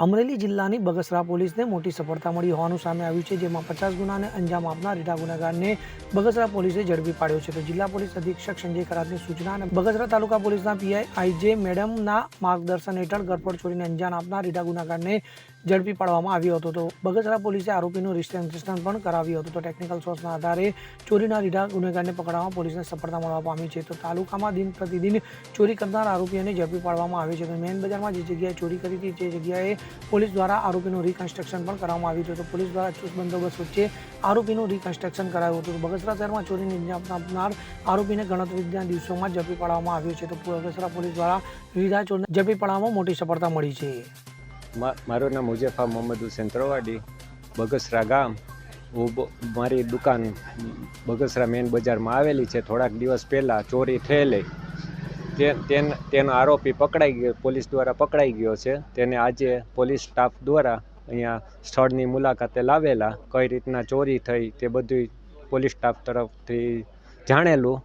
અમરેલી જિલ્લાની બગસરા પોલીસને મોટી સફળતા મળી હોવાનું સામે આવ્યું છે, જેમાં 50 ગુનાને અંજામ આપનાર રીઢા ગુનેગારને બગસરા પોલીસે ઝડપી પાડ્યો છે. તો જિલ્લા પોલીસ અધિક્ષક સંજય ખરાતની સૂચના અને બગસરા તાલુકા પોલીસના પીઆઈ આઈજે મેડમના માર્ગદર્શન હેઠળ ગરફોડ ચોરીને અંજામ આપનાર રીઢા ગુનેગારને ઝડપી પાડવામાં આવ્યો હતો. તો બગસરા પોલીસે આરોપીનું રિસ્ટ્રેશન પણ કરાવ્યું હતું. તો ટેકનિકલ સોર્સના આધારે ચોરીના રીઢા ગુનેગારને પકડવામાં પોલીસને સફળતા મળવા પામી છે. તો તાલુકામાં દિન પ્રતિદિન ચોરી કરનાર આરોપીઓને ઝડપી પાડવામાં આવે છે. તો મેન બજારમાં જે જગ્યાએ ચોરી કરી હતી તે જગ્યાએ પોલીસ દ્વારા આરોપીનું રિકન્સ્ટ્રક્શન પણ કરવામાં આવ્યું હતું. તો પોલીસ દ્વારા ચુસ્ત બંદોબસ્ત વચ્ચે આરોપીનું રિકન્સ્ટ્રક્શન કરાયું હતું. તો બગસરા શહેરમાં ચોરીને અંજામ આપનાર આરોપીને ગણતરીના દિવસોમાં ઝડપી પાડવામાં આવ્યો છે. તો બગસરા પોલીસ દ્વારા રીઢા ચોરને ઝડપી પાડવામાં મોટી સફળતા મળી છે. મારું નામ હુજેફા મોહમ્મદ હુસેન ત્રવાડી, બગસરા ગામ. મારી દુકાન બગસરા મેન બજારમાં આવેલી છે. થોડાક દિવસ પહેલાં ચોરી થયેલી તેનો આરોપી પકડાઈ ગયો, પોલીસ દ્વારા પકડાઈ ગયો છે. તેને આજે પોલીસ સ્ટાફ દ્વારા અહીંયા સ્થળની મુલાકાતે લાવેલા. કઈ રીતના ચોરી થઈ તે બધું પોલીસ સ્ટાફ તરફથી જાણેલું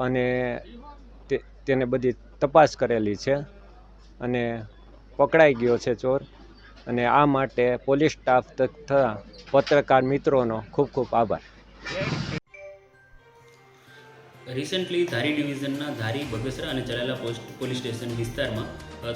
અને તેને બધી તપાસ કરેલી છે અને પકડાઈ ગયો છે ચોર. અને આ માટે પોલીસ સ્ટાફ તથા પત્રકાર મિત્રોનો ખૂબ ખૂબ આભાર. રિસન્ટલી ધારી ડિવિઝનના ધારી, બગસરા અને ચલાલા પોલીસ સ્ટેશન વિસ્તારમાં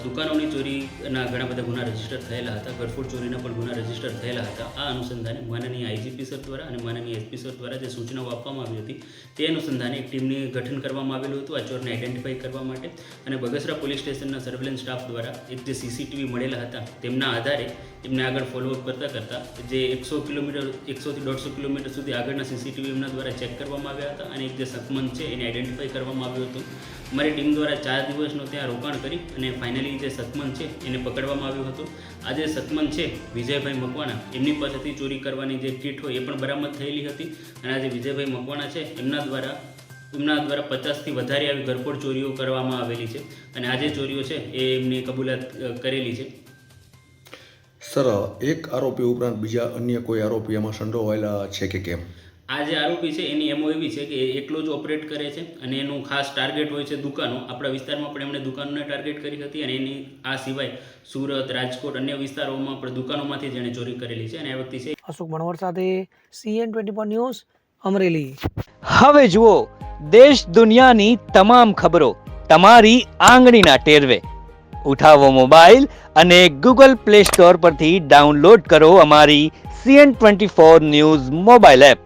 દુકાનોની ચોરીના ઘણા બધા ગુના રજીસ્ટર થયેલા હતા. ગરફોડ ચોરીના પણ ગુના રજીસ્ટર થયેલા હતા. આ અનુસંધાને માનનીય આઈજીપી સર દ્વારા અને માનનીય એસપી સર દ્વારા જે સૂચનાઓ આપવામાં આવી હતી તે અનુસંધાને એક ટીમની ગઠન કરવામાં આવેલું હતું આ ચોરને આઈડેન્ટિફાઈ કરવા માટે. અને બગસરા પોલીસ સ્ટેશનના સર્વેલન્સ સ્ટાફ દ્વારા એક જે સીસીટીવી મળેલા હતા તેમના આધારે એમને આગળ ફોલોઅપ કરતાં જે 100 કિલોમીટર 100 થી 150 કિલોમીટર સુધી આગળના સીસીટીવી એમના દ્વારા ચેક કરવામાં આવ્યા હતા અને એક જે શકમંદ છે એને આઈડેન્ટિફાઈ કરવામાં આવ્યું હતું. અમારી ટીમ દ્વારા 4 દિવસનો ત્યાં રોકાણ કરી અને ફાઇનલી જે શકમંદ છે એને પકડવામાં આવ્યું હતું. આ જે શકમંદ છે વિજયભાઈ મકવાણા, એમની પાસેથી ચોરી કરવાની જે કીટ હોય એ પણ બરામદ થયેલી હતી. અને આ જે વિજયભાઈ મકવાણા છે એમના દ્વારા 50થી વધારે આવી ગરફોડ ચોરીઓ કરવામાં આવેલી છે અને આ જે ચોરીઓ છે એ એમની કબૂલાત કરેલી છે. સર, એક આરોપી ઉપરાંત બીજા અન્ય કોઈ આરોપી એમાં સંડોવાયેલા છે કે કેમ? આ જે આરોપી છે એની એમઓ એવી છે કે એકલો જ ઓપરેટ કરે છે અને એનું ખાસ ટાર્ગેટ હોય છે દુકાનો. આપણા વિસ્તારમાં પણ એમણે દુકાનોને ટાર્ગેટ કરી હતી અને એની આ સિવાય સુરત, રાજકોટ, અન્ય વિસ્તારોમાં પણ દુકાનોમાંથી જ એણે ચોરી કરેલી છે. અને આ વ્યક્તિ છે અશોક મણવર સાથે CN24 ન્યૂઝ, અમરેલી. હવે જુઓ દેશ દુનિયાની તમામ ખબરો તમારી આંગળીના ટેરવે. ઉઠાવો મોબાઈલ અને Google Play Store પરથી ડાઉનલોડ કરો અમારી CN24 ન્યૂઝ મોબાઈલ એપ.